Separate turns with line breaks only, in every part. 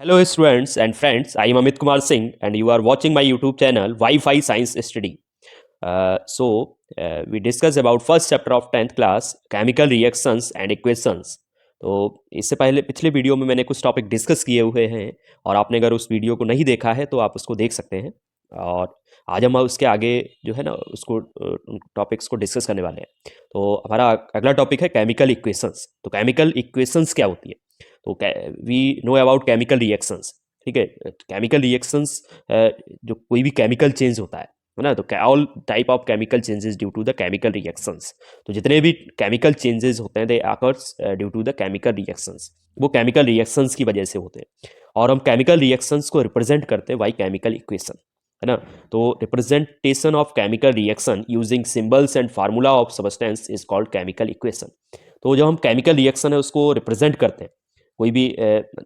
Hello, students and friends. I am Amit Kumar Singh, and you are watching my YouTube channel Wi-Fi Science Study. We discuss about first chapter of 10th class, chemical reactions and equations. तो इससे पहले पिछले video में मैंने कुछ topic discuss किए हुए हैं, और आपने अगर उस वीडियो को नहीं देखा है तो आप उसको देख सकते हैं। और आज हम उसके आगे जो है ना उसको उन टॉपिक्स को डिस्कस करने वाले हैं। तो हमारा अगला टॉपिक है केमिकल इक्वेशंस। तो केमिकल इक्वेशंस क्या होती है? तो we know about chemical reactions. ठीक है, केमिकल रिएक्शंस जो कोई भी केमिकल चेंज होता है ना, तो all type of chemical changes due to the chemical reactions. तो जितने भी केमिकल चेंजेस होते हैं they occurs due to the chemical reactions, वो केमिकल रिएक्शंस की वजह से होते हैं। और हम केमिकल रिएक्शंस को रिप्रेजेंट करते हैं बाई केमिकल इक्वेशन, है ना। तो representation of chemical reaction using symbols and formula of substance is called chemical equation. तो जब हम केमिकल रिएक्शन है उसको रिप्रेजेंट करते हैं, कोई भी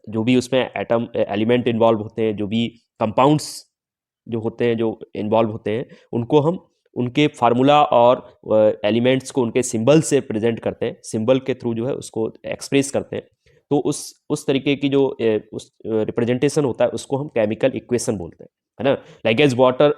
जो भी उसमें एटम एलिमेंट इन्वॉल्व होते हैं, जो भी कंपाउंड्स जो होते हैं जो इन्वॉल्व होते हैं, उनको हम उनके फार्मूला और एलिमेंट्स को उनके सिंबल से प्रेजेंट करते हैं, सिंबल के थ्रू जो है उसको एक्सप्रेस करते हैं। तो उस तरीके की जो उस रिप्रेजेंटेशन होता है उसको हम केमिकल इक्वेशन बोलते हैं, है ना। Like as water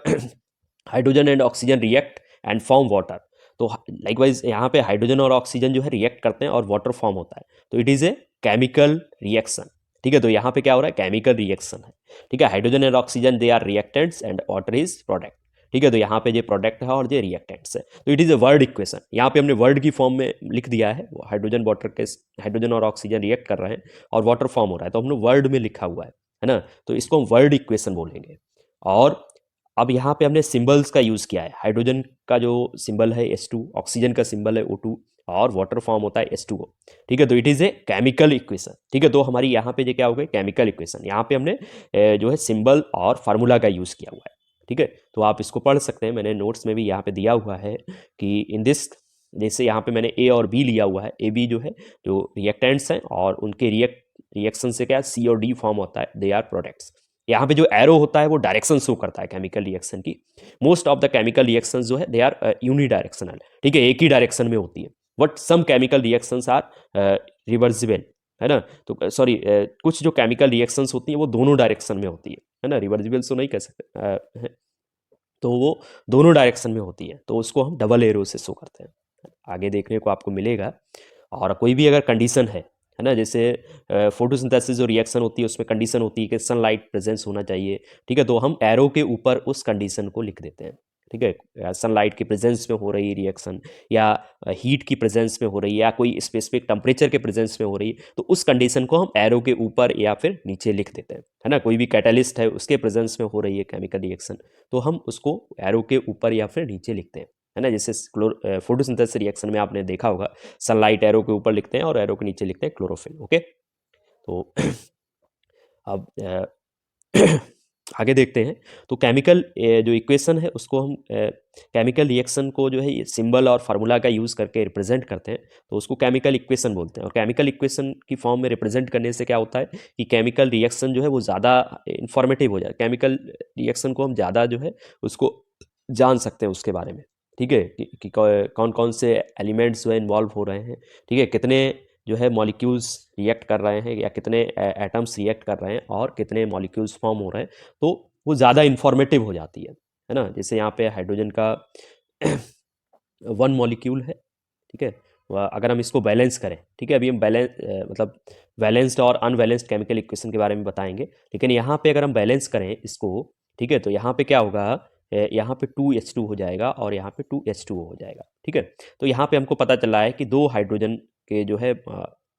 hydrogen and oxygen react and form water. तो लाइकवाइज यहाँ पे हाइड्रोजन और ऑक्सीजन जो है रिएक्ट करते हैं और वाटर फॉर्म होता है, तो it is a chemical reaction. ठीक है, तो यहाँ पे क्या हो रहा है, केमिकल रिएक्शन है। ठीक है, hydrogen and oxygen they are reactants and water is product. ठीक है, तो यहाँ पे ये प्रोडक्ट है और ये रिएक्टेंट्स है, तो it is a word equation. यहाँ पे हमने वर्ड की फॉर्म में लिख दिया है, हाइड्रोजन वाटर के हाइड्रोजन और ऑक्सीजन रिएक्ट कर रहे हैं और वाटर फॉर्म हो रहा है, तो हमने वर्ड में लिखा हुआ है ना। तो इसको हम वर्ड इक्वेशन बोलेंगे। और अब यहाँ पे हमने सिंबल्स का यूज़ किया है। हाइड्रोजन का जो सिंबल है H2, ऑक्सीजन का सिंबल है O2 और वाटर फॉर्म होता है H2O। ठीक है, तो it is a chemical equation. ठीक है, तो हमारी यहाँ पे ये क्या हो गई, केमिकल इक्वेशन। यहाँ पे हमने जो है सिंबल और फार्मूला का यूज़ किया हुआ है। ठीक है, तो आप इसको पढ़ सकते हैं, मैंने नोट्स में भी यहाँ पे दिया हुआ है कि इन दिस, जैसे यहाँ पे मैंने A और B लिया हुआ है। AB जो है जो रिएक्टेंट्स हैं और उनके रिएक्शन से क्या C और D फॉर्म होता है, दे आर प्रोडक्ट्स। यहाँ पे जो एरो होता है वो डायरेक्शन शो करता है केमिकल रिएक्शन की। Most of the chemical reactions जो है दे आर यूनिडायरेक्शनल। ठीक है, एक ही डायरेक्शन में होती है, but some chemical reactions are reversible, है ना। तो सॉरी, कुछ जो केमिकल रिएक्शंस होती हैं वो दोनों डायरेक्शन में होती है ना। रिवर्सिबल तो नहीं कह सकते, तो वो दोनों डायरेक्शन में होती है, तो उसको हम डबल एरो से शो करते हैं। आगे देखने को आपको मिलेगा। और कोई भी अगर कंडीशन है ना, जैसे फोटोसिंथेसिस जो रिएक्शन होती है उसमें कंडीशन होती है कि सनलाइट प्रेजेंस होना चाहिए। ठीक है, तो हम एरो के ऊपर उस कंडीशन को लिख देते हैं। ठीक है, सनलाइट की प्रेजेंस में हो रही रिएक्शन, या हीट की प्रेजेंस में हो रही है, या कोई स्पेसिफिक टेम्परेचर के प्रेजेंस में हो रही है, तो उस कंडीशन को हम एरो के ऊपर या फिर नीचे लिख देते हैं, है ना। कोई भी कैटलिस्ट है उसके प्रेजेंस में हो रही है केमिकल रिएक्शन, तो हम उसको एरो के ऊपर या फिर नीचे लिखते हैं, है ना। जैसे फोटोसिंथेसिस रिएक्शन में आपने देखा होगा, सनलाइट एरो के ऊपर लिखते हैं और एरो के नीचे लिखते हैं क्लोरोफिल। ओके, तो अब आगे देखते हैं। तो केमिकल जो इक्वेशन है उसको हम केमिकल रिएक्शन को जो है सिंबल और फार्मूला का यूज़ करके रिप्रेजेंट करते हैं, तो उसको केमिकल इक्वेशन बोलते हैं। और केमिकल इक्वेशन की फॉर्म में रिप्रेजेंट करने से क्या होता है कि केमिकल रिएक्शन जो है वो ज़्यादा इंफॉर्मेटिव हो जाए। केमिकल रिएक्शन को हम ज़्यादा जो है उसको जान सकते हैं उसके बारे में। ठीक है, कि कौन कौन से एलिमेंट्स जो है इन्वॉल्व हो रहे हैं। ठीक है, कितने जो है मॉलिक्यूल्स रिएक्ट कर रहे हैं, या कितने एटम्स रिएक्ट कर रहे हैं और कितने मॉलिक्यूल्स फॉर्म हो रहे हैं, तो वो ज़्यादा इंफॉर्मेटिव हो जाती है ना। जैसे यहाँ पे हाइड्रोजन का 1 मॉलिक्यूल है। ठीक है, अगर हम इसको बैलेंस करें, ठीक है, अभी हम मतलब बैलेंस्ड और अनबैलेंस्ड केमिकल इक्वेशन के बारे में बताएंगे, लेकिन यहाँ पे अगर हम बैलेंस करें इसको, ठीक है, तो यहाँ पे क्या होगा, यहाँ पे 2H2 हो जाएगा और यहाँ पे 2H2O हो जाएगा। ठीक है, तो यहाँ पे हमको पता चला है कि 2 हाइड्रोजन के जो है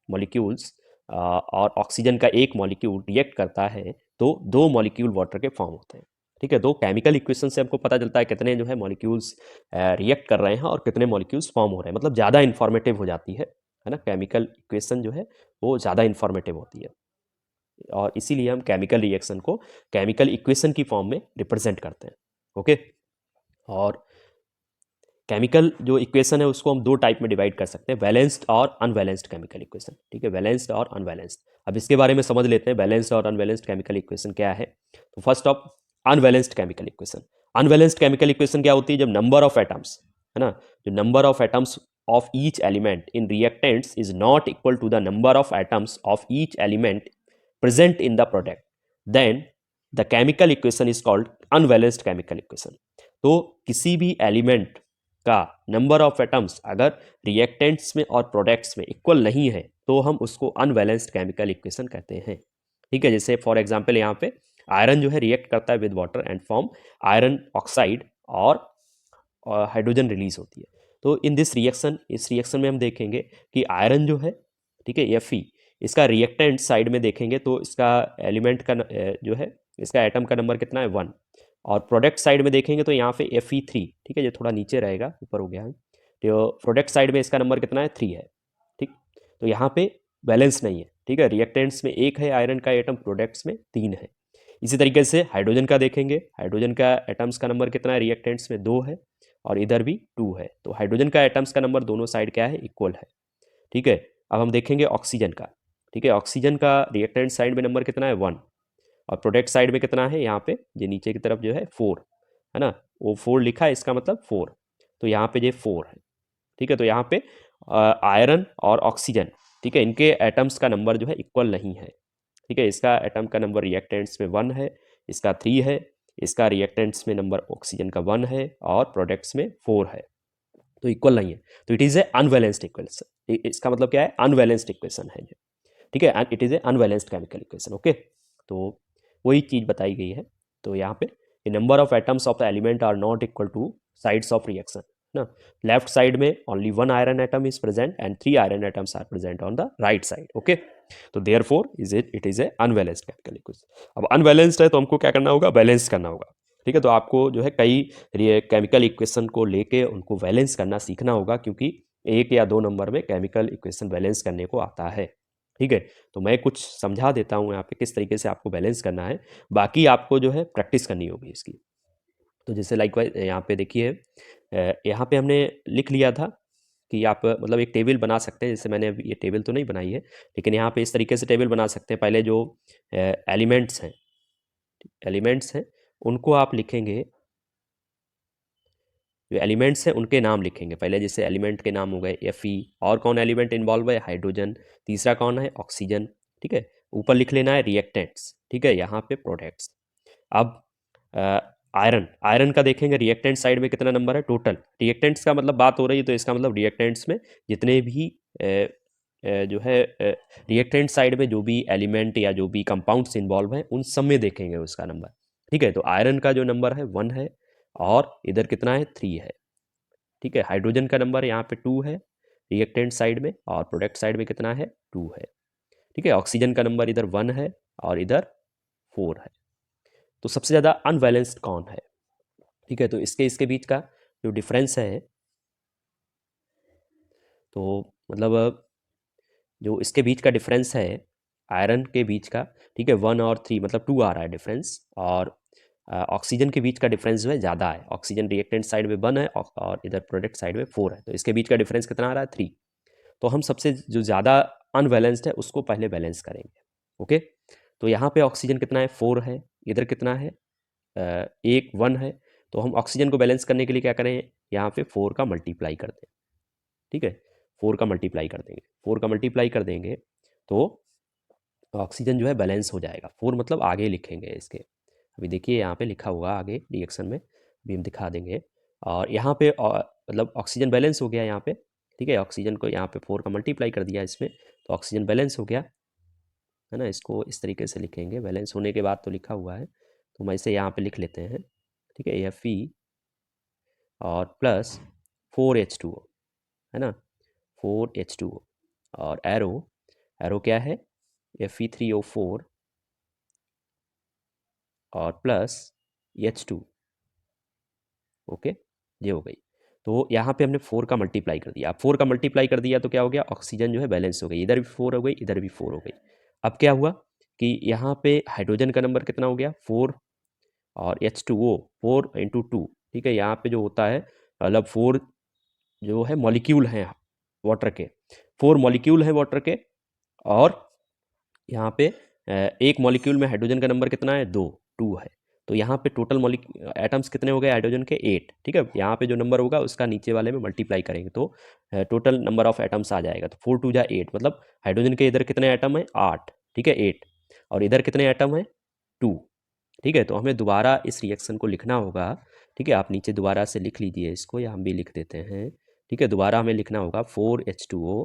मॉलिक्यूल्स और ऑक्सीजन का 1 मॉलिक्यूल रिएक्ट करता है, तो 2 मॉलिक्यूल वाटर के फॉर्म होते हैं। ठीक है, तो केमिकल इक्वेशन से हमको पता चलता है कितने जो है मॉलिक्यूल्स रिएक्ट कर रहे हैं और कितने मॉलिक्यूल्स फॉर्म हो रहे हैं, मतलब ज़्यादा इन्फॉर्मेटिव हो जाती है ना। केमिकल इक्वेशन जो है वो ज़्यादा इन्फॉर्मेटिव होती है, और इसीलिए हम केमिकल रिएक्शन को केमिकल इक्वेशन की फॉर्म में रिप्रेजेंट करते हैं। ओके, और केमिकल जो इक्वेशन है उसको हम 2 टाइप में डिवाइड कर सकते हैं, बैलेंस्ड और अनबैलेंस्ड केमिकल इक्वेशन। ठीक है, बैलेंस्ड और अनबैलेंस्ड। अब इसके बारे में समझ लेते हैं बैलेंस्ड और अनबैलेंस्ड केमिकल इक्वेशन क्या है। तो first of unbalanced chemical equation. Unbalanced chemical equation क्या होती है, जब नंबर ऑफ एटम्स, है ना, जो number of atoms of each element in reactants is not equal to the number of atoms of each element present in the product. Then the chemical equation is called unbalanced chemical equation. तो किसी भी element का number of atoms अगर reactants में और products में equal नहीं है तो हम उसको अनबैलेंस्ड केमिकल इक्वेशन कहते हैं। ठीक है, जैसे फॉर एग्जांपल यहाँ पे आयरन जो है रिएक्ट करता है with water and form iron oxide और हाइड्रोजन रिलीज होती है। तो इन दिस रिएक्शन, इस रिएक्शन में हम देखेंगे कि आयरन जो है, ठीक है, Fe, इसका रिएक्टेंट साइड में देखेंगे तो इसका एलिमेंट का जो है इसका एटम का नंबर कितना है 1, और प्रोडक्ट साइड में देखेंगे तो यहाँ पे Fe3, ठीक है, जो थोड़ा नीचे रहेगा, ऊपर हो गया है, तो प्रोडक्ट साइड में इसका नंबर कितना है 3 है। ठीक, तो यहाँ पे बैलेंस नहीं है। ठीक है, रिएक्टेंट्स में 1 है आयरन का एटम, प्रोडक्ट्स में 3 है। इसी तरीके से हाइड्रोजन का देखेंगे, हाइड्रोजन का एटम्स का नंबर कितना है, रिएक्टेंट्स में 2 है और इधर भी 2 है। तो हाइड्रोजन का एटम्स का नंबर दोनों साइड क्या है, इक्वल है। ठीक है, अब हम देखेंगे ऑक्सीजन का। ठीक है, ऑक्सीजन का रिएक्टेंट साइड में नंबर कितना है 1 और प्रोडक्ट साइड में कितना है, यहाँ पे जो नीचे की तरफ जो है 4 है ना, वो 4 लिखा है, इसका मतलब 4, तो यहाँ पे जो 4 है। ठीक है, तो यहाँ पे आयरन और ऑक्सीजन, ठीक है, इनके एटम्स का नंबर जो है इक्वल नहीं है। ठीक है, इसका एटम का नंबर रिएक्टेंट्स में 1 है, इसका 3 है, इसका रिएक्टेंट्स में नंबर ऑक्सीजन का 1 है और प्रोडक्ट्स में 4 है, तो इक्वल नहीं है। तो it is a unbalanced equation. इसका मतलब क्या है, अनबैलेंस्ड इक्वेशन है ये। ठीक है, it is a unbalanced chemical equation. Okay, तो वही चीज़ बताई गई है। तो यहाँ पे the number of atoms of the element are not equal to sides of reaction ना। लेफ्ट साइड में only 1 iron atom is present and 3 iron atoms are present on the right side. Okay, तो therefore it is a unbalanced chemical equation. अब unbalanced है तो हमको क्या करना होगा, बैलेंस करना होगा। ठीक है, तो आपको जो है कई केमिकल इक्वेशन को लेके उनको बैलेंस करना सीखना होगा, क्योंकि 1 या 2 नंबर में केमिकल इक्वेशन बैलेंस करने को आता है। ठीक है, तो मैं कुछ समझा देता हूँ यहाँ पे किस तरीके से आपको बैलेंस करना है, बाकी आपको जो है प्रैक्टिस करनी होगी इसकी। तो जैसे लाइकवाइज यहाँ पे देखिए, यहाँ पे हमने लिख लिया था कि आप मतलब एक टेबल बना सकते हैं। जैसे मैंने अभी ये टेबल तो नहीं बनाई है, लेकिन यहाँ पे इस तरीके से टेबल बना सकते हैं। पहले जो एलिमेंट्स हैं उनको आप लिखेंगे, जो एलिमेंट्स हैं उनके नाम लिखेंगे पहले। जैसे एलिमेंट के नाम हो गए Fe, और कौन एलिमेंट इन्वॉल्व है, हाइड्रोजन, तीसरा कौन है, ऑक्सीजन। ठीक है, ऊपर लिख लेना है रिएक्टेंट्स। ठीक है, यहाँ पे प्रोडक्ट्स। अब आयरन, आयरन का देखेंगे रिएक्टेंट साइड में कितना नंबर है, टोटल रिएक्टेंट्स का मतलब बात हो रही है, तो इसका मतलब रिएक्टेंट्स में जितने भी जो है रिएक्टेंट साइड में जो भी एलिमेंट या जो भी कंपाउंड्स इन्वॉल्व हैं उन सब में देखेंगे उसका नंबर। ठीक है, तो आयरन का जो नंबर है 1 है और इधर कितना है 3 है। ठीक है, हाइड्रोजन का नंबर यहाँ पे 2 है रिएक्टेंट साइड में और प्रोडक्ट साइड में कितना है 2 है। ठीक है, ऑक्सीजन का नंबर इधर 1 है और इधर 4 है। तो सबसे ज़्यादा अनबैलेंस्ड कौन है? ठीक है, तो इसके बीच का जो डिफरेंस है, तो मतलब जो इसके बीच का डिफरेंस है आयरन के बीच का, ठीक है, 1 और 3 मतलब 2 आ रहा है डिफरेंस, और ऑक्सीजन के बीच का डिफरेंस जो है ज़्यादा है। ऑक्सीजन रिएक्टेंट साइड में 1 है और इधर प्रोडक्ट साइड में 4 है, तो इसके बीच का डिफरेंस कितना आ रहा है 3। तो हम सबसे जो ज़्यादा अनबैलेंस्ड है उसको पहले बैलेंस करेंगे। ओके, तो यहाँ पे ऑक्सीजन कितना है 4 है, इधर कितना है 1 है। तो हम ऑक्सीजन को बैलेंस करने के लिए क्या करें, यहाँ पे 4 का मल्टीप्लाई कर दें। ठीक है, 4 का मल्टीप्लाई कर देंगे, 4 का मल्टीप्लाई कर देंगे तो ऑक्सीजन जो है बैलेंस हो जाएगा। 4 मतलब आगे लिखेंगे इसके, अभी देखिए यहाँ पे लिखा हुआ आगे रिएक्शन में, अभी हम दिखा देंगे। और यहाँ पे मतलब ऑक्सीजन बैलेंस हो गया यहाँ पे। ठीक है, ऑक्सीजन को यहाँ पे 4 का मल्टीप्लाई कर दिया इसमें, तो ऑक्सीजन बैलेंस हो गया है ना। इसको इस तरीके से लिखेंगे, बैलेंस होने के बाद तो लिखा हुआ है, तो हम इसे यहाँ पे लिख लेते हैं। ठीक है, Fe और प्लस 4H2O है ना, 4H2O और एरो क्या है Fe3O4 और प्लस H2। ओके, ये हो गई। तो यहाँ पे हमने 4 का मल्टीप्लाई कर दिया। अब 4 का मल्टीप्लाई कर दिया तो क्या हो गया, ऑक्सीजन जो है बैलेंस हो गई, इधर भी 4 हो गई, इधर भी 4 हो गई। अब क्या हुआ कि यहाँ पे हाइड्रोजन का नंबर कितना हो गया 4 और H2O 4 इंटू 2। ठीक है, यहाँ पे जो होता है मतलब 4 जो है मॉलिक्यूल हैं वाटर के, 4 मॉलिक्यूल हैं वाटर के, और यहाँ पे एक मॉलिक्यूल में हाइड्रोजन का नंबर कितना है 2 है। तो यहाँ पे टोटल एटम्स कितने हो गए हाइड्रोजन के 8। ठीक है, यहाँ पे जो नंबर होगा उसका नीचे वाले में मल्टीप्लाई करेंगे तो टोटल नंबर ऑफ एटम्स आ जाएगा। तो 4 2 8, मतलब हाइड्रोजन के इधर कितने एटम है 8। ठीक है, 8, और इधर कितने एटम है 2। ठीक है, तो हमें दोबारा इस रिएक्शन को लिखना होगा। ठीक है, आप नीचे दोबारा से लिख लीजिए इसको, या हम भी लिख देते हैं। ठीक है, दोबारा हमें लिखना होगा 4H2O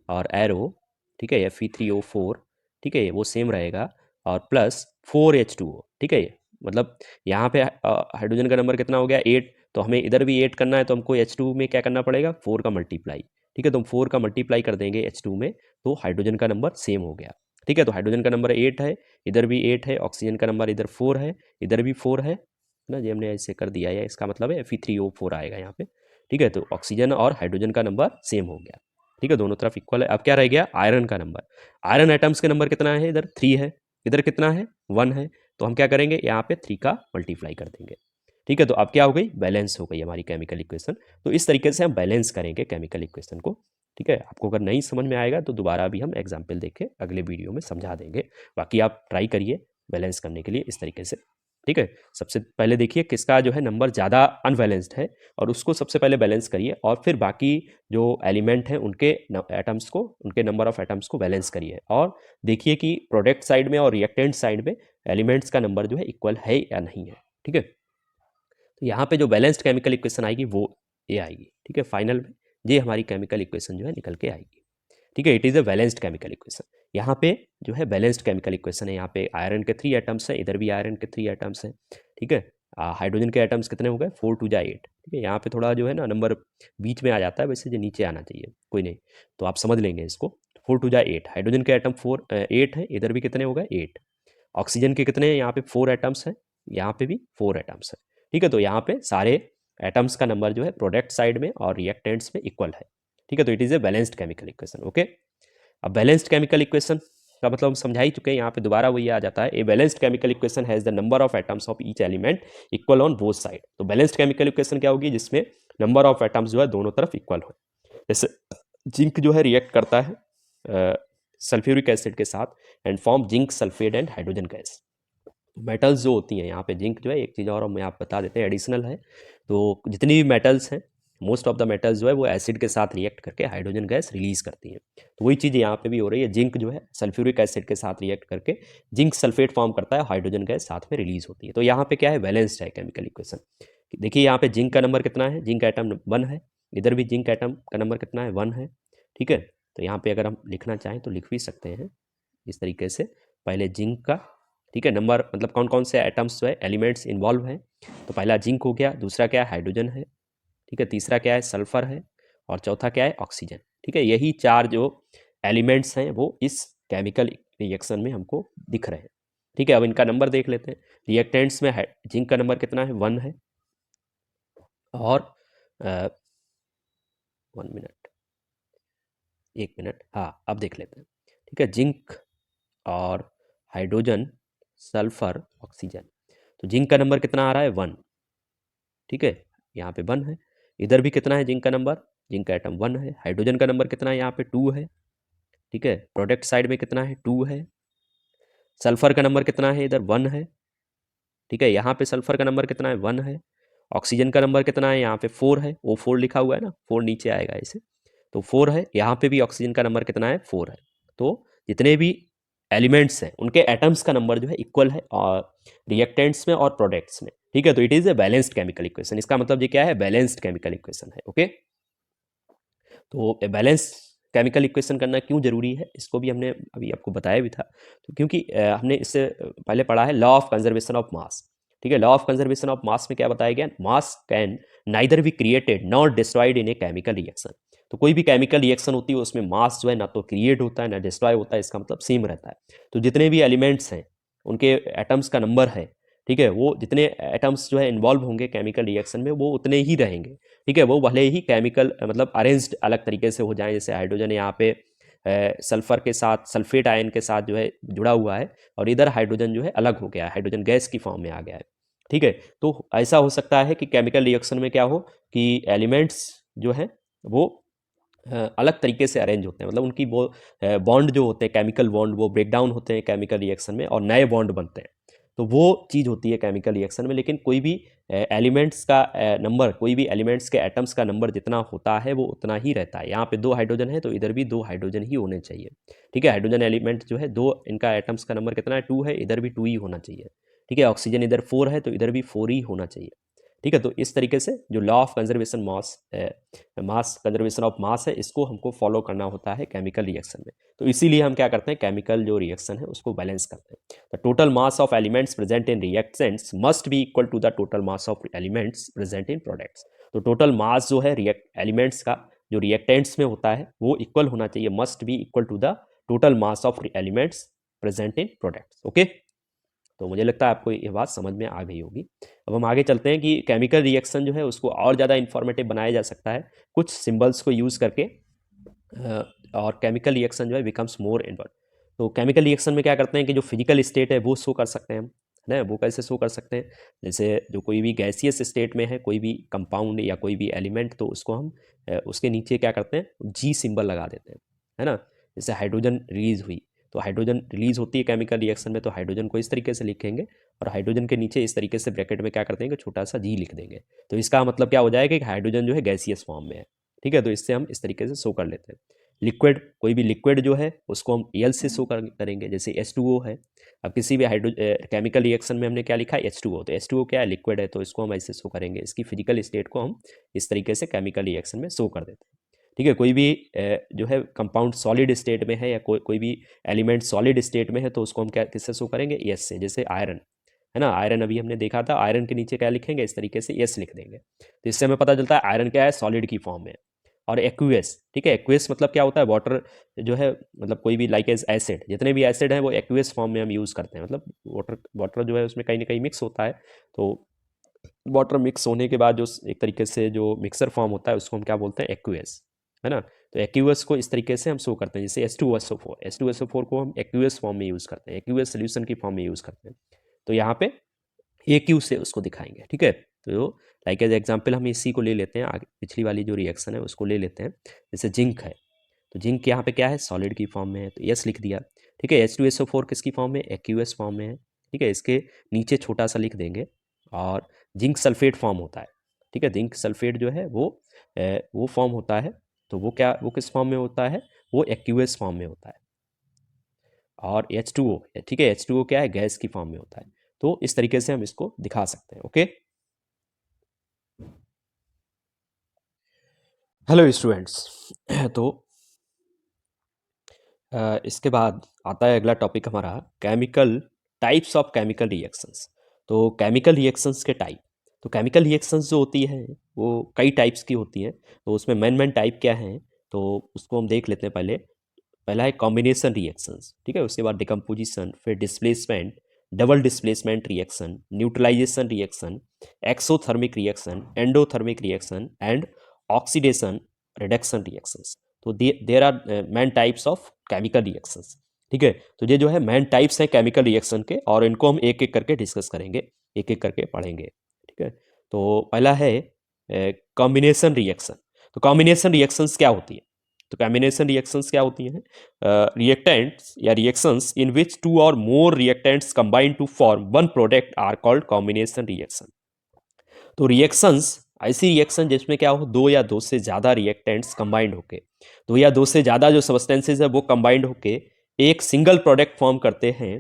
और एरो, ठीक है, Fe3O4, ठीक है, वो सेम रहेगा, और प्लस 4H2O। ठीक है, मतलब यहाँ पे हाइड्रोजन का नंबर कितना हो गया 8, तो हमें इधर भी 8 करना है, तो हमको H2 में क्या करना पड़ेगा 4 का मल्टीप्लाई। ठीक है, तो हम 4 का मल्टीप्लाई कर देंगे H2 में, तो हाइड्रोजन का नंबर सेम हो गया। ठीक है, तो हाइड्रोजन का नंबर 8 है, इधर भी 8 है, ऑक्सीजन का नंबर इधर 4 है, इधर भी 4 है ना, ये हमने ऐसे कर दिया है, इसका मतलब है Fe3O4 आएगा यहाँ पे। ठीक है, तो ऑक्सीजन और हाइड्रोजन का नंबर सेम हो गया। ठीक है, दोनों तरफ इक्वल है। अब क्या रह गया आयरन का नंबर। आयरन एटम्स के नंबर कितना है, इधर 3 है, इधर कितना है 1 है, तो हम क्या करेंगे यहाँ पे 3 का मल्टीप्लाई कर देंगे। ठीक है, तो अब क्या हो गई, बैलेंस हो गई हमारी केमिकल इक्वेशन। तो इस तरीके से हम बैलेंस करेंगे केमिकल इक्वेशन को। ठीक है, आपको अगर नहीं समझ में आएगा तो दोबारा भी हम एग्जाम्पल देख के अगले वीडियो में समझा देंगे। बाकी आप ट्राई करिए बैलेंस करने के लिए इस तरीके से। ठीक है, सबसे पहले देखिए किसका जो है नंबर ज़्यादा अनबैलेंस्ड है, और उसको सबसे पहले बैलेंस करिए, और फिर बाकी जो एलिमेंट हैं उनके एटम्स को, उनके नंबर ऑफ एटम्स को बैलेंस करिए, और देखिए कि प्रोडक्ट साइड में और रिएक्टेंट साइड में एलिमेंट्स का नंबर जो है इक्वल है या नहीं है। ठीक है, तो यहाँ पे जो बैलेंस्ड केमिकल इक्वेशन आएगी वो ये आएगी। ठीक है, फाइनल में ये हमारी केमिकल इक्वेशन जो है निकल के आएगी। ठीक है, it is a balanced chemical equation. यहाँ पे जो है बैलेंस्ड केमिकल इक्वेशन है, यहाँ पे आयरन के 3 एटम्स हैं, इधर भी आयरन के 3 एटम्स हैं। ठीक है, हाइड्रोजन के एटम्स कितने हो गए 4 2 जा 8। ठीक है, यहाँ पे थोड़ा जो है ना नंबर बीच में आ जाता है, वैसे जो नीचे आना चाहिए, कोई नहीं, तो आप समझ लेंगे इसको। 4 2 जा 8, हाइड्रोजन के एटम 8 है, इधर भी कितने हो गए 8। ऑक्सीजन के कितने हैं, यहाँ पे 4 एटम्स हैं, यहाँ पे भी 4 एटम्स है। ठीक है, तो यहाँ पे सारे एटम्स का नंबर जो है प्रोडक्ट साइड में और रिएक्टेंट्स में इक्वल है। ठीक है, तो it is a balanced chemical equation. Okay, अब बैलेंस्ड केमिकल इक्वेशन का मतलब हम समझा ही चुके हैं, यहाँ पे दोबारा वही आ जाता है। A balanced chemical equation has the number of atoms of each element equal on both side. तो बैलेंस्ड केमिकल इक्वेशन क्या होगी, जिसमें नंबर ऑफ एटम्स जो है दोनों तरफ इक्वल हो। जैसे जिंक जो है रिएक्ट करता है सल्फ्यूरिक एसिड के साथ and form zinc sulphate and hydrogen gas. Metals जो होती हैं यहाँ पे, जिंक जो है, एक चीज़ और हम यहाँ बता देते हैं एडिशनल है, तो जितनी भी मेटल्स हैं, मोस्ट ऑफ द मेटल्स जो है वो एसिड के साथ रिएक्ट करके हाइड्रोजन गैस रिलीज करती हैं। तो वही चीज़ यहाँ पे भी हो रही है, जिंक जो है सल्फ्यूरिक एसिड के साथ रिएक्ट करके जिंक सल्फेट फॉर्म करता है, हाइड्रोजन गैस साथ में रिलीज होती है। तो यहाँ पे क्या है, बैलेंस्ड है केमिकल इक्वेशन। देखिए यहाँ पे जिंक का नंबर कितना है, जिंक एटम 1 है, इधर भी जिंक एटम का नंबर कितना है 1 है। ठीक है, तो यहाँ पे अगर हम लिखना चाहें तो लिख भी सकते हैं इस तरीके से, पहले जिंक का, ठीक है, नंबर मतलब कौन कौन से एटम्स जो है एलिमेंट्स इन्वॉल्व हैं, तो पहला जिंक हो गया, दूसरा क्या है हाइड्रोजन है, ठीक है, तीसरा क्या है सल्फर है, और चौथा क्या है ऑक्सीजन। ठीक है, यही 4 जो एलिमेंट्स हैं वो इस केमिकल रिएक्शन में हमको दिख रहे हैं। ठीक है, अब इनका नंबर देख लेते हैं। रिएक्टेंट्स में जिंक का नंबर कितना है 1 है, और 1 मिनट, 1 मिनट, हाँ अब देख लेते हैं। ठीक है, जिंक और हाइड्रोजन, सल्फर, ऑक्सीजन, तो जिंक का नंबर कितना आ रहा है 1। ठीक है, यहाँ पे 1 है, इधर भी कितना है जिंक का नंबर, जिंक का एटम 1 है, हाइड्रोजन का नंबर कितना है यहाँ पे 2 है। ठीक है, प्रोडक्ट साइड में कितना है 2 है, सल्फर का नंबर कितना है इधर 1 है। ठीक है, यहाँ पे सल्फर का नंबर कितना है 1 है, ऑक्सीजन का नंबर कितना है यहाँ पे 4 है, वो 4 लिखा हुआ है ना, 4 नीचे आएगा इसे, तो 4 है, यहाँ पे भी ऑक्सीजन का नंबर कितना है 4 है। तो जितने भी एलिमेंट्स हैं उनके एटम्स का नंबर जो है इक्वल है और रिएक्टेंट्स में और प्रोडक्ट्स में। ठीक है, तो it is a balanced chemical equation. इसका मतलब ये क्या है, बैलेंस्ड केमिकल इक्वेशन है। ओके, तो बैलेंस केमिकल इक्वेशन करना क्यों जरूरी है, इसको भी हमने अभी आपको बताया भी था। तो क्योंकि हमने इससे पहले पढ़ा है law of conservation of mass. ठीक है, law of conservation of mass में क्या बताया गया, मास can neither be created not destroyed in a chemical reaction. तो कोई भी केमिकल रिएक्शन होती है उसमें मास जो है ना तो क्रिएट होता है ना डिस्ट्रॉय होता है, इसका मतलब सेम रहता है। तो जितने भी एलिमेंट्स हैं उनके एटम्स का नंबर है, ठीक है, वो जितने एटम्स जो है इन्वॉल्व होंगे केमिकल रिएक्शन में वो उतने ही रहेंगे। ठीक है, वो भले ही केमिकल मतलब अरेंज्ड अलग तरीके से हो जाए, जैसे हाइड्रोजन यहाँ पे सल्फर के साथ सल्फेट आयन के साथ जो है जुड़ा हुआ है, और इधर हाइड्रोजन जो है अलग हो गया है, हाइड्रोजन गैस की फॉर्म में आ गया है। ठीक है, तो ऐसा हो सकता है कि केमिकल रिएक्शन में क्या हो कि एलिमेंट्स जो हैं वो अलग तरीके से अरेंज होते हैं, मतलब उनकी वो बॉन्ड जो होते हैं केमिकल बॉन्ड वो ब्रेक डाउन होते हैं केमिकल रिएक्शन में और नए बॉन्ड बनते हैं। तो वो चीज़ होती है केमिकल रिएक्शन में। लेकिन कोई भी एलिमेंट्स का नंबर, कोई भी एलिमेंट्स के एटम्स का नंबर जितना होता है वो उतना ही रहता है। यहाँ पे 2 हाइड्रोजन है तो इधर भी 2 हाइड्रोजन ही होने चाहिए। ठीक है, हाइड्रोजन एलिमेंट जो है 2, इनका एटम्स का नंबर कितना है, 2 है, इधर भी 2 ही होना चाहिए। ठीक है, ऑक्सीजन इधर 4 है तो इधर भी 4 ही होना चाहिए। ठीक है, तो इस तरीके से जो law of conservation mass conservation of mass है, इसको हमको फॉलो करना होता है केमिकल रिएक्शन में। तो इसीलिए हम क्या करते हैं, केमिकल जो रिएक्शन है उसको बैलेंस करते हैं। The total mass of elements present in reactants must be equal to the total mass of elements present in products. तो टोटल मास जो है एलिमेंट्स का जो रिएक्टेंट्स में होता है वो इक्वल होना चाहिए, must be equal to the total mass of elements present in products. Okay, तो मुझे लगता है आपको ये बात समझ में आ गई होगी। अब हम आगे चलते हैं कि केमिकल रिएक्शन जो है उसको और ज़्यादा इंफॉर्मेटिव बनाया जा सकता है कुछ सिंबल्स को यूज़ करके, और केमिकल रिएक्शन जो है बिकम्स मोर इन्वॉल्व। तो केमिकल रिएक्शन में क्या करते हैं कि जो फिजिकल स्टेट है वो शो कर सकते हैं हम, है ना। वो कैसे शो कर सकते हैं, जैसे जो कोई भी गैसियस स्टेट में है कोई भी कंपाउंड या कोई भी एलिमेंट, तो उसको हम उसके नीचे क्या करते हैं, जी सिंबल लगा देते हैं, है ना। जैसे हाइड्रोजन रिलीज हुई, तो हाइड्रोजन रिलीज होती है केमिकल रिएक्शन में, तो हाइड्रोजन को इस तरीके से लिखेंगे और हाइड्रोजन के नीचे इस तरीके से ब्रैकेट में क्या कर देंगे, छोटा सा जी लिख देंगे। तो इसका मतलब क्या हो जाएगा कि हाइड्रोजन जो है गैसियस फॉर्म में है। ठीक है, तो इससे हम इस तरीके से शो कर लेते हैं। लिक्विड, कोई भी लिक्विड जो है उसको हम एल से शो करेंगे, जैसे H2O है। अब किसी भी केमिकल रिएक्शन में हमने क्या लिखा है, H2O, तो H2O क्या है, लिक्विड है, तो इसको हम ऐसे शो करेंगे। इसकी फिजिकल स्टेट को हम इस तरीके से केमिकल रिएक्शन में शो कर देते हैं। ठीक है, कोई भी जो है कंपाउंड सॉलिड स्टेट में है या कोई भी एलिमेंट सॉलिड स्टेट में है, तो उसको हम क्या किससे शो करेंगे, एस से। जैसे आयरन है ना, आयरन अभी हमने देखा था, आयरन के नीचे क्या लिखेंगे, इस तरीके से एस लिख देंगे। तो इससे हमें पता चलता है आयरन क्या है, सॉलिड की फॉर्म में। और एक्वेस, ठीक है, एक्वेस मतलब क्या होता है, वाटर जो है, मतलब कोई भी लाइक एज एसिड, जितने भी एसिड हैं वो एक्वेस फॉर्म में हम यूज़ करते हैं। मतलब वाटर जो है उसमें कहीं ना कहीं मिक्स होता है, तो वाटर मिक्स होने के बाद जो एक तरीके से जो मिक्सर फॉर्म होता है उसको हम क्या बोलते हैं, एक्वेस, है ना। तो एक्यूएस को इस तरीके से हम शो करते हैं, जैसे H2SO4 को हम एक्यूएस फॉर्म में यूज़ करते हैं, एक्यूएस सोल्यूशन की फॉर्म में यूज़ करते हैं। तो यहाँ पे AQ से उसको दिखाएंगे। ठीक है, तो लाइक एज एग्जाम्पल हम इसी को ले लेते हैं, आगे पिछली वाली जो रिएक्शन है उसको ले लेते हैं। जैसे जिंक है, तो जिंक यहाँ पे क्या है, सॉलिड की फॉर्म में है, तो यस लिख दिया। ठीक है, H2SO4 किसकी फॉर्म में, एक्यूएस फॉर्म में है। ठीक है, इसके नीचे छोटा सा लिख देंगे। और जिंक सल्फेट फॉर्म होता है। ठीक है, जिंक सल्फेट जो है वो फॉर्म होता है, तो वो किस फॉर्म में होता है, वो एक्यूएस फॉर्म में होता है। और H2O, ठीक है, H2O क्या है, गैस की फॉर्म में होता है। तो इस तरीके से हम इसको दिखा सकते हैं। Okay, hello students. तो इसके बाद आता है अगला टॉपिक हमारा, chemical types of chemical reactions. तो केमिकल रिएक्शंस के टाइप, तो केमिकल रिएक्शंस जो होती है वो कई टाइप्स की होती हैं। तो उसमें मेन टाइप क्या हैं, तो उसको हम देख लेते हैं। पहला है कॉम्बिनेशन रिएक्शंस। ठीक है, उसके बाद डिकम्पोजिशन, फिर displacement, double displacement reaction, neutralisation reaction, exothermic reaction, endothermic reaction and oxidation reduction reactions. तो there are main types of chemical reactions. ठीक है, तो ये जो है मेन टाइप्स हैं केमिकल रिएक्शन के, और इनको हम एक एक करके डिस्कस करेंगे, एक एक करके पढ़ेंगे। ठीक है, तो पहला है कॉम्बिनेशन रिएक्शन। तो कॉम्बिनेशन रिएक्शंस क्या होती है, तो कॉम्बिनेशन रिएक्शंस क्या होती हैं, रिएक्टेंट्स या रिएक्शंस इन विच टू और more reactants combine to form one product are called combination reaction. तो रिएक्शंस, ऐसी रिएक्शन जिसमें क्या हो, दो या दो से ज़्यादा रिएक्टेंट्स कंबाइंड होके, दो या दो से ज़्यादा जो सब्सटेंसेज है वो कंबाइंड होके एक सिंगल प्रोडक्ट फॉर्म करते हैं,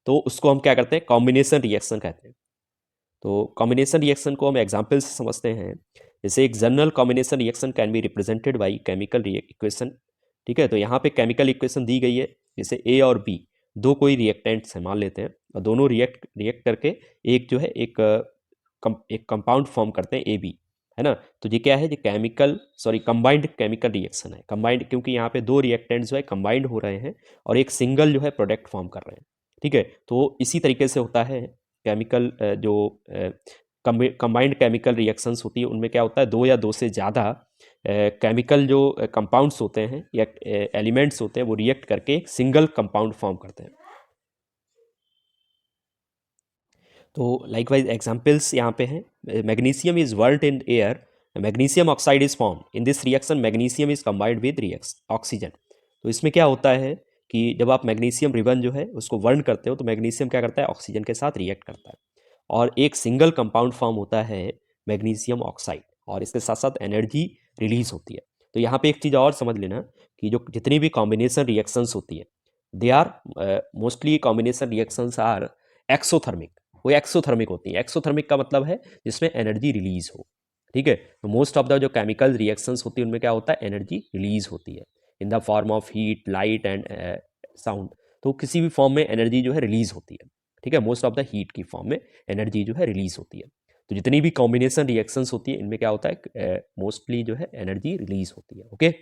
तो उसको हम क्या करते हैं, कॉम्बिनेशन रिएक्शन कहते हैं। तो कॉम्बिनेशन रिएक्शन को हम एग्जाम्पल से समझते हैं। जैसे एक general combination reaction can be represented by chemical equation. ठीक है, तो यहाँ पे केमिकल इक्वेशन दी गई है, जैसे ए और बी दो कोई रिएक्टेंट्स हैं मान लेते हैं, और दोनों रिएक्ट करके एक जो है एक कंपाउंड फॉर्म करते हैं ए बी, है ना। तो ये क्या है, ये कंबाइंड केमिकल रिएक्शन है। कंबाइंड क्योंकि यहाँ पे दो रिएक्टेंट्स जो है कंबाइंड हो रहे हैं और एक सिंगल जो है प्रोडक्ट फॉर्म कर रहे हैं। ठीक है, तो इसी तरीके से होता है केमिकल जो कंबाइंड केमिकल रिएक्शंस होती है, उनमें क्या होता है, दो या दो से ज़्यादा केमिकल जो कंपाउंड्स होते हैं या एलिमेंट्स होते हैं वो रिएक्ट करके एक सिंगल कंपाउंड फॉर्म करते हैं। तो लाइकवाइज एग्जांपल्स यहाँ पे हैं, magnesium is burned in air, magnesium oxide is form in this reaction, magnesium is combined with oxygen. तो इसमें क्या होता है कि जब आप मैग्नीशियम रिबन जो है उसको बर्न करते हो, तो मैग्नीशियम क्या करता है, ऑक्सीजन के साथ रिएक्ट करता है, और एक सिंगल कंपाउंड फॉर्म होता है मैग्नीशियम ऑक्साइड, और इसके साथ साथ एनर्जी रिलीज होती है। तो यहाँ पे एक चीज़ और समझ लेना कि जो जितनी भी कॉम्बिनेशन रिएक्शंस होती है, they are mostly combination reactions are exothermic. वो एक्सोथर्मिक होती है। एक्सोथर्मिक का मतलब है जिसमें एनर्जी रिलीज हो। ठीक है, तो मोस्ट ऑफ द जो केमिकल रिएक्शंस होती है उनमें क्या होता है, एनर्जी रिलीज होती है in the form of heat, light and sound. तो किसी भी फॉर्म में एनर्जी जो है रिलीज होती है। ठीक है, मोस्ट ऑफ द हीट की फॉर्म में एनर्जी जो है रिलीज होती है। तो जितनी भी कॉम्बिनेशन रिएक्शंस होती है इनमें क्या होता है, मोस्टली जो है एनर्जी रिलीज होती है। ओके,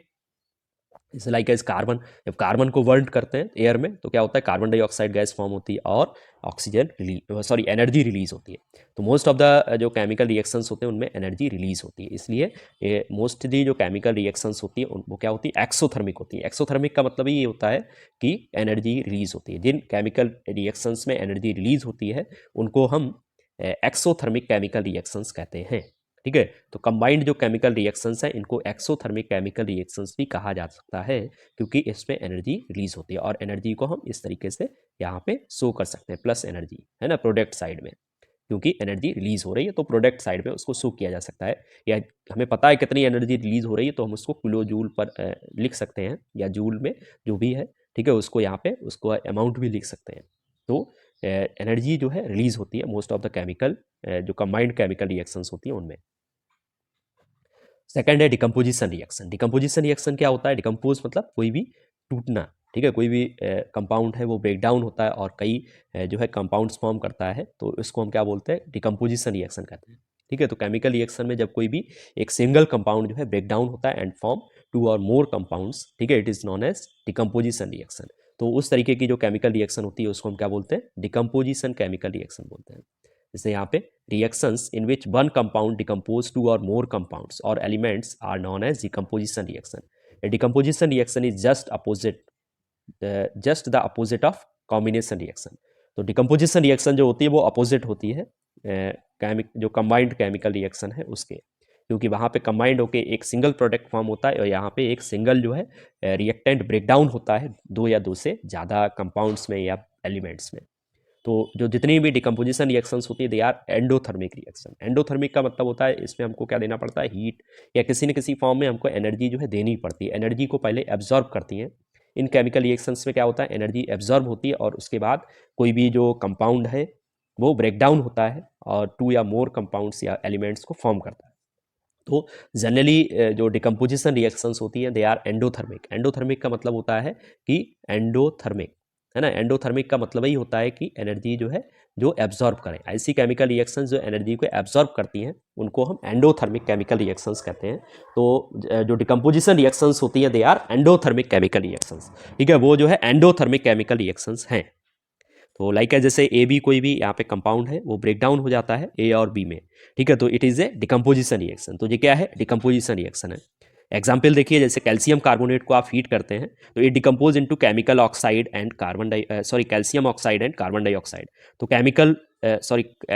जैसे लाइक एज कार्बन, जब कार्बन को बर्न करते हैं एयर में तो क्या होता है, कार्बन डाइऑक्साइड गैस फॉर्म होती है और oxygen release, sorry energy release होती है। तो मोस्ट ऑफ द जो केमिकल रिएक्शंस होते हैं उनमें एनर्जी रिलीज होती है। इसलिए मोस्टली जो केमिकल रिएक्शंस होती है वो क्या होती है, एक्सोथर्मिक होती है। एक्सोथर्मिक का मतलब ये होता है कि एनर्जी रिलीज होती है। जिन केमिकल रिएक्शंस में एनर्जी रिलीज होती है उनको हम एक्सोथर्मिक केमिकल रिएक्शंस कहते हैं। ठीक है, तो कंबाइंड जो केमिकल रिएक्शंस हैं इनको एक्सोथर्मिक केमिकल रिएक्शंस भी कहा जा सकता है, क्योंकि इसमें एनर्जी रिलीज होती है। और एनर्जी को हम इस तरीके से यहाँ पे शो कर सकते हैं, प्लस एनर्जी है ना, प्रोडक्ट साइड में, क्योंकि एनर्जी रिलीज हो रही है तो प्रोडक्ट साइड में उसको शो किया जा सकता है। या हमें पता है कितनी एनर्जी रिलीज हो रही है तो हम उसको किलो जूल पर लिख सकते हैं, या जूल में जो भी है। ठीक है, उसको यहाँ पे उसको अमाउंट भी लिख सकते हैं। तो एनर्जी जो है रिलीज होती है मोस्ट ऑफ द केमिकल जो कंबाइंड केमिकल रिएक्शंस होती है उनमें। सेकंड है डिकम्पोजिशन रिएक्शन। डिकम्पोजिशन रिएक्शन क्या होता है, डिकम्पोज मतलब कोई भी टूटना। ठीक है, कोई भी कंपाउंड है वो ब्रेक डाउन होता है और कई जो है कंपाउंड्स फॉर्म करता है, तो इसको हम क्या बोलते हैं, डिकम्पोजिशन रिएक्शन कहते हैं। ठीक है, तो केमिकल रिएक्शन में जब कोई भी एक सिंगल कंपाउंड जो है ब्रेक डाउन होता है एंड फॉर्म टू और मोर कंपाउंड्स, ठीक है, it is known as decomposition reaction. तो उस तरीके की जो केमिकल रिएक्शन होती है उसको हम क्या बोलते हैं, डिकम्पोजिशन केमिकल रिएक्शन बोलते हैं। जैसे यहाँ पे reactions in which one compound decompose two और मोर कंपाउंड्स और elements are known as decomposition reaction. Decomposition reaction is just the opposite of combination reaction. तो डिकम्पोजिशन रिएक्शन जो होती है वो अपोजिट होती है जो कंबाइंड केमिकल रिएक्शन है उसके, क्योंकि वहाँ पे कंबाइंड होके एक सिंगल प्रोडक्ट फॉर्म होता है और यहाँ पे एक सिंगल जो है रिएक्टेंट ब्रेकडाउन होता है दो या दो से ज़्यादा कंपाउंड्स में या एलिमेंट्स में। तो जो जितनी भी डिकम्पोजिशन रिएक्शंस होती है they are endothermic reaction. Endothermic का मतलब होता है इसमें हमको क्या देना पड़ता है, हीट या किसी न किसी फॉर्म में हमको एनर्जी जो है देनी पड़ती है। एनर्जी को पहले एब्जॉर्ब करती हैं। इन केमिकल रिएक्शंस में क्या होता है, एनर्जी एब्जॉर्ब होती है और उसके बाद कोई भी जो कंपाउंड है वो ब्रेकडाउन होता है और टू या मोर कंपाउंड्स या एलिमेंट्स को फॉर्म करता है। तो जनरली जो डिकम्पोजिशन रिएक्शंस होती हैं दे आर एंडोथर्मिक। एंडोथर्मिक का मतलब होता है कि एंडोथर्मिक, है ना, एंडोथर्मिक का मतलब ही होता है कि एनर्जी जो है जो एब्जॉर्ब करें। ऐसी केमिकल रिएक्शंस जो एनर्जी को एब्जॉर्ब करती हैं उनको हम एंडोथर्मिक केमिकल रिएक्शंस कहते हैं। तो जो डिकम्पोजिशन रिएक्शंस होती हैं they are endothermic chemical reactions. ठीक है, वो जो है एंडोथर्मिक केमिकल रिएक्शंस हैं। तो लाइक है जैसे ए बी कोई भी यहाँ पे कंपाउंड है वो ब्रेक डाउन हो जाता है ए और बी में। ठीक है, तो it is A decomposition reaction. तो ये क्या है, डिकम्पोजिशन रिएक्शन है। एग्जाम्पल देखिए, जैसे कैल्शियम कार्बोनेट को आप हीट करते हैं तो it decompose into chemical oxide and calcium oxide and carbon dioxide. तो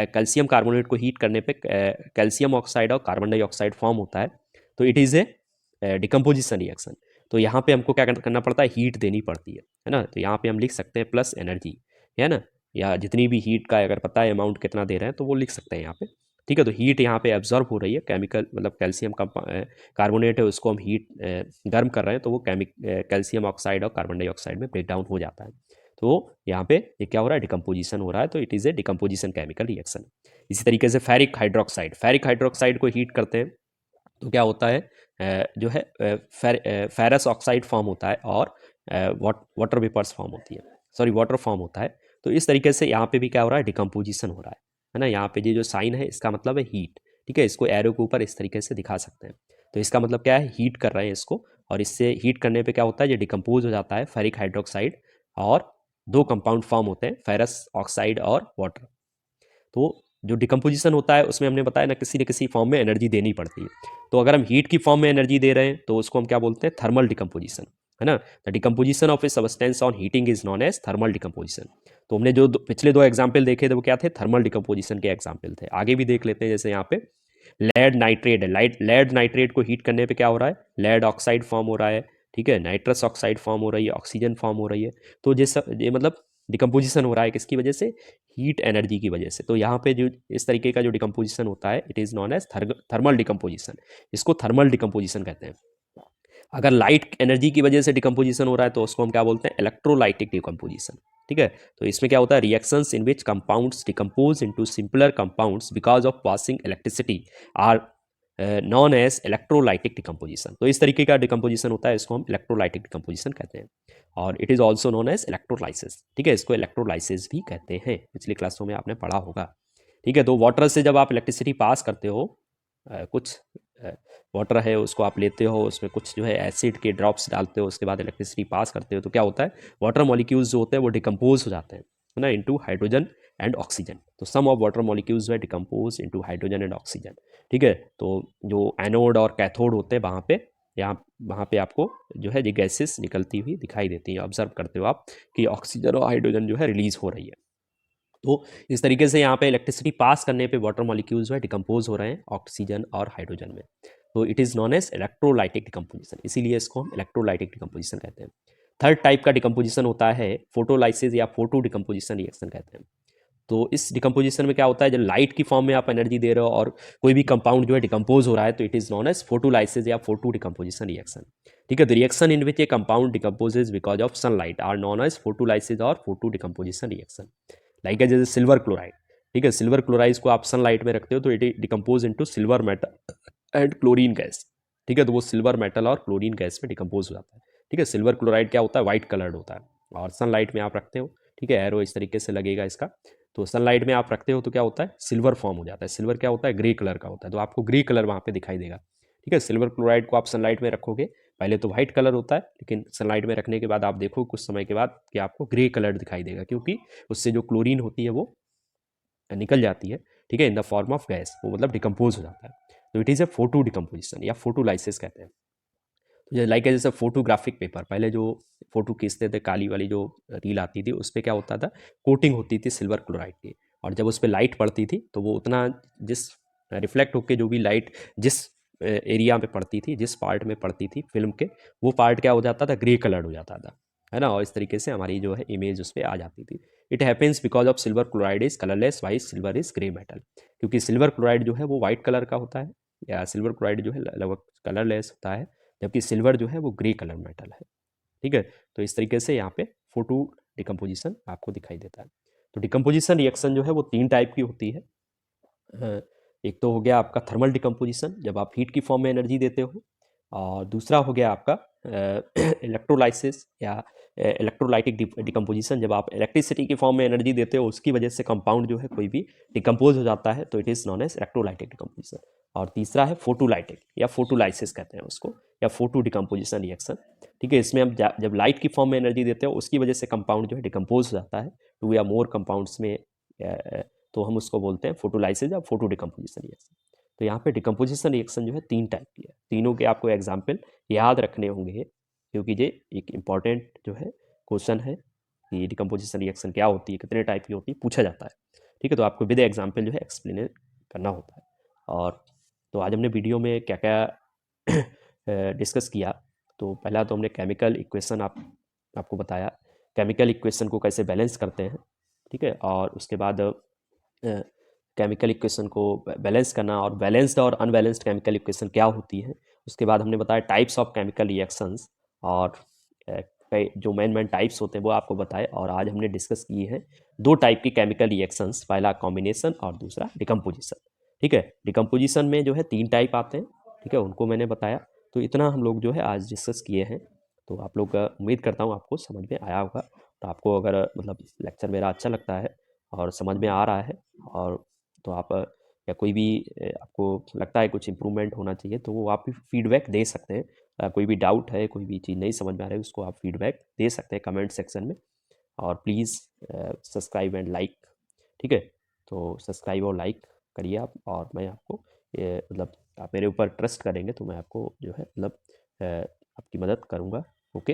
कैल्शियम कार्बोनेट को हीट करने पे कैल्शियम ऑक्साइड और कार्बन डाइऑक्साइड फॉर्म होता है। तो it is A decomposition reaction. तो यहाँ पे हमको क्या करना पड़ता है, हीट देनी पड़ती है ना। तो यहाँ पे हम लिख सकते हैं प्लस एनर्जी, है ना, या जितनी भी हीट का अगर पता है अमाउंट कितना दे रहे हैं तो वो लिख सकते हैं यहाँ पे। ठीक है, तो हीट यहाँ पे एब्जॉर्ब हो रही है, केमिकल मतलब कैल्शियम का कार्बोनेट है उसको हम हीट गर्म कर रहे हैं तो वो कैल्शियम ऑक्साइड और कार्बन डाइऑक्साइड में ब्रेक डाउन हो जाता है। तो यहाँ पे ये क्या हो रहा है, डिकम्पोजिशन हो रहा है, तो it is A decomposition chemical reaction. इसी तरीके से फेरिक हाइड्रोक्साइड को हीट करते हैं तो क्या होता है, जो है फेरस ऑक्साइड फॉर्म होता है और वाटर वेपर्स फॉर्म होती है, सॉरी वाटर फॉर्म होता है। तो इस तरीके से यहाँ पे भी क्या हो रहा है, डिकम्पोजिशन हो रहा है ना। यहाँ पे ये जो साइन है इसका मतलब है हीट। ठीक है, इसको एरो के ऊपर इस तरीके से दिखा सकते हैं। तो इसका मतलब क्या है, हीट कर रहे हैं इसको, और इससे हीट करने पे क्या होता है, ये डिकम्पोज हो जाता है फेरिक हाइड्रोक्साइड और दो कंपाउंड फॉर्म होते हैं, फेरस ऑक्साइड और वाटर। तो जो डिकम्पोजिशन होता है उसमें हमने बताया ना किसी फॉर्म में एनर्जी देनी पड़ती है। तो अगर हम हीट की फॉर्म में एनर्जी दे रहे हैं तो उसको हम क्या बोलते हैं, थर्मल डिकम्पोजिशन, है ना। The decomposition of a substance on heating is known as thermal decomposition. तो हमने जो पिछले दो एग्जाम्पल देखे थे वो क्या थे, थर्मल डिकम्पोजिशन के एग्जाम्पल थे। आगे भी देख लेते हैं, जैसे यहाँ पे लेड नाइट्रेट है, लेड नाइट्रेट को हीट करने पे क्या हो रहा है, लेड ऑक्साइड फॉर्म हो रहा है। ठीक है, नाइट्रस ऑक्साइड फॉर्म हो रही है, ऑक्सीजन फॉर्म हो रही है। तो ये मतलब डिकम्पोजिशन हो रहा है किसकी वजह से, हीट एनर्जी की वजह से। तो यहाँ पे जो इस तरीके का जो डिकम्पोजिशन होता है it is known as thermal decomposition, इसको थर्मल डिकम्पोजिशन कहते हैं। अगर लाइट एनर्जी की वजह से डिकम्पोजिशन हो रहा है तो उसको हम क्या बोलते हैं, इलेक्ट्रोलाइटिक डिकम्पोजिशन। ठीक है, तो इसमें क्या होता है, reactions in which compounds decompose into simpler compounds because of passing electricity are known as electrolytic decomposition. तो इस तरीके का डिकम्पोजिशन होता है, इसको हम इलेक्ट्रोलाइटिक डिकम्पोजिशन कहते हैं, और it is also known as electrolysis. ठीक है, इसको इलेक्ट्रोलाइसिस भी कहते हैं, पिछली क्लासों में आपने पढ़ा होगा। ठीक है, तो वाटर से जब आप इलेक्ट्रिसिटी पास करते हो, कुछ वाटर है उसको आप लेते हो, उसमें कुछ जो है एसिड के ड्रॉप्स डालते हो, उसके बाद इलेक्ट्रिसिटी पास करते हो, तो क्या होता है, वाटर मॉलिक्यूल्स जो होते हैं वो डिकम्पोज हो जाते हैं, है ना, इनटू हाइड्रोजन एंड ऑक्सीजन। तो सम ऑफ वाटर मॉलिक्यूल्स है decompose into hydrogen and oxygen. ठीक है, तो जो एनोड और कैथोड होते हैं वहाँ पे, वहाँ पे आपको जो है ये गैसेस निकलती हुई दिखाई देती हैं, ऑब्जर्व करते हो आप कि ऑक्सीजन और हाइड्रोजन जो है रिलीज हो रही है। तो इस तरीके से यहाँ पे इलेक्ट्रिसिटी पास करने पे वाटर मॉलिक्यूल्स जो है डिकम्पोज हो रहे हैं ऑक्सीजन और हाइड्रोजन में। तो it is known as electrolytic decomposition, इसीलिए इसको हम इलेक्ट्रोलाइटिक डिकम्पोजिशन कहते हैं। थर्ड टाइप का डिकम्पोजिशन होता है फोटोलाइसिस या फोटो डिकम्पोजिशन रिएक्शन कहते हैं। तो इस डिकम्पोजिशन में क्या होता है, जब लाइट की फॉर्म में आप एनर्जी दे रहे हो और कोई भी कंपाउंड जो है डिकम्पोज हो रहा है, तो it is known as photolysis या फोटो डिकम्पोजिशन रिएक्शन। ठीक है, the reaction in which a compound decomposes because of sunlight are known as photolysis और फोटो डिकम्पोजिशन रिएक्शन। लाइक है जैसे सिल्वर क्लोराइड। ठीक है, सिल्वर क्लोराइड को आप सनलाइट में रखते हो तो it decompose into silver metal and chlorine gas. ठीक है, तो वो सिल्वर मेटल और क्लोरीन गैस में डिकम्पोज हो जाता है। ठीक है, सिल्वर क्लोराइड क्या होता है, व्हाइट कलर्ड होता है, और सनलाइट में आप रखते हो, ठीक है, एरो इस तरीके से लगेगा इसका, तो सनलाइट में आप रखते हो तो क्या होता है, सिल्वर फॉर्म हो जाता है। सिल्वर क्या होता है, ग्रे कलर का होता है, तो आपको ग्रे कलर वहाँ पे दिखाई देगा। ठीक है, सिल्वर क्लोराइड को आप सनलाइट में रखोगे, पहले तो व्हाइट कलर होता है, लेकिन सनलाइट में रखने के बाद आप देखो कुछ समय के बाद कि आपको ग्रे कलर दिखाई देगा, क्योंकि उससे जो क्लोरीन होती है वो निकल जाती है। ठीक है, in the form of gas, वो मतलब डिकम्पोज हो जाता है। तो it is A photo decomposition या फोटोलाइसिस कहते हैं। तो लाइक जैसे फोटोग्राफिक पेपर, पहले जो फोटो खींचते थे, काली वाली जो रील आती थी, उस पर क्या होता था, कोटिंग होती थी सिल्वर क्लोराइड की, और जब उस पर लाइट पड़ती थी तो वो उतना जिस रिफ्लेक्ट होकर जो भी लाइट जिस एरिया में पड़ती थी, जिस पार्ट में पड़ती थी फिल्म के, वो पार्ट क्या हो जाता था, ग्रे कलर्ड हो जाता था, है ना, और इस तरीके से हमारी जो है इमेज उस पर आ जाती थी। It happens because of silver chloride is colourless white silver is grey metal, क्योंकि सिल्वर क्लोराइड जो है वो व्हाइट कलर का होता है, या सिल्वर क्लोराइड जो है लगभग कलरलेस होता है, जबकि सिल्वर जो है वो ग्रे कलर मेटल है। ठीक है, तो इस तरीके से यहाँ पे फोटो डिकम्पोजिशन आपको दिखाई देता है। तो डिकम्पोजिशन रिएक्शन जो है वो तीन टाइप की होती है। एक तो हो गया आपका थर्मल डिकम्पोजिशन, जब आप हीट की फॉर्म में एनर्जी देते हो, और दूसरा हो गया आपका इलेक्ट्रोलाइसिस या इलेक्ट्रोलाइटिक डिकम्पोजिशन, जब आप इलेक्ट्रिसिटी की फॉर्म में एनर्जी देते हो, उसकी वजह से कंपाउंड जो है कोई भी डिकम्पोज हो जाता है, तो it is known as electrolytic decomposition. और तीसरा है फोटोलाइटिक या फोटोलाइसिस कहते हैं उसको, या फोटो डिकम्पोजिशन रिएक्शन। ठीक है, इसमें हम जब लाइट की फॉर्म में एनर्जी देते हो, उसकी वजह से कंपाउंड जो है डिकम्पोज हो जाता है टू या मोर कंपाउंड्स में, तो हम उसको बोलते हैं फोटोलाइसिस या फोटो डिकम्पोजिशन रिएक्शन। तो यहाँ पे डिकम्पोजिशन रिएक्शन जो है तीन टाइप की है, तीनों के आपको एग्जाम्पल याद रखने होंगे, क्योंकि ये एक इम्पॉर्टेंट जो है क्वेश्चन है कि डिकम्पोजिशन रिएक्शन क्या होती है, कितने टाइप की होती है, पूछा जाता है। ठीक है, तो आपको विद एग्जाम्पल जो है एक्सप्लेन करना होता है। और तो आज हमने वीडियो में क्या क्या डिस्कस किया, तो पहला तो हमने केमिकल इक्वेशन आपको बताया, केमिकल इक्वेशन को कैसे बैलेंस करते हैं। ठीक है, और उसके बाद केमिकल इक्वेशन को बैलेंस करना, और बैलेंस्ड और अनबैलेंस्ड केमिकल इक्वेशन क्या होती है। उसके बाद हमने बताया टाइप्स ऑफ केमिकल रिएक्शंस, और जो मेन टाइप्स होते हैं वो आपको बताए। और आज हमने डिस्कस किए हैं दो टाइप की केमिकल रिएक्शंस, पहला कॉम्बिनेशन और दूसरा डिकम्पोजिशन। ठीक है, डिकम्पोजिशन में जो है तीन टाइप आते हैं, ठीक है, उनको मैंने बताया। तो इतना हम लोग जो है आज डिस्कस किए हैं, तो आप लोग उम्मीद करता हूँ आपको समझ में आया होगा। तो आपको अगर मतलब लेक्चर मेरा अच्छा लगता है और समझ में आ रहा है, और तो आप या कोई भी आपको लगता है कुछ इम्प्रूवमेंट होना चाहिए, तो वो आप भी फीडबैक दे सकते हैं। कोई भी डाउट है, कोई भी चीज़ नहीं समझ में आ रही है, उसको आप फीडबैक दे सकते हैं कमेंट सेक्शन में। और प्लीज़ सब्सक्राइब एंड लाइक। ठीक है, तो सब्सक्राइब और लाइक करिए आप, और मैं आपको मतलब आप मेरे ऊपर ट्रस्ट करेंगे तो मैं आपको जो है मतलब आपकी मदद करूँगा। ओके।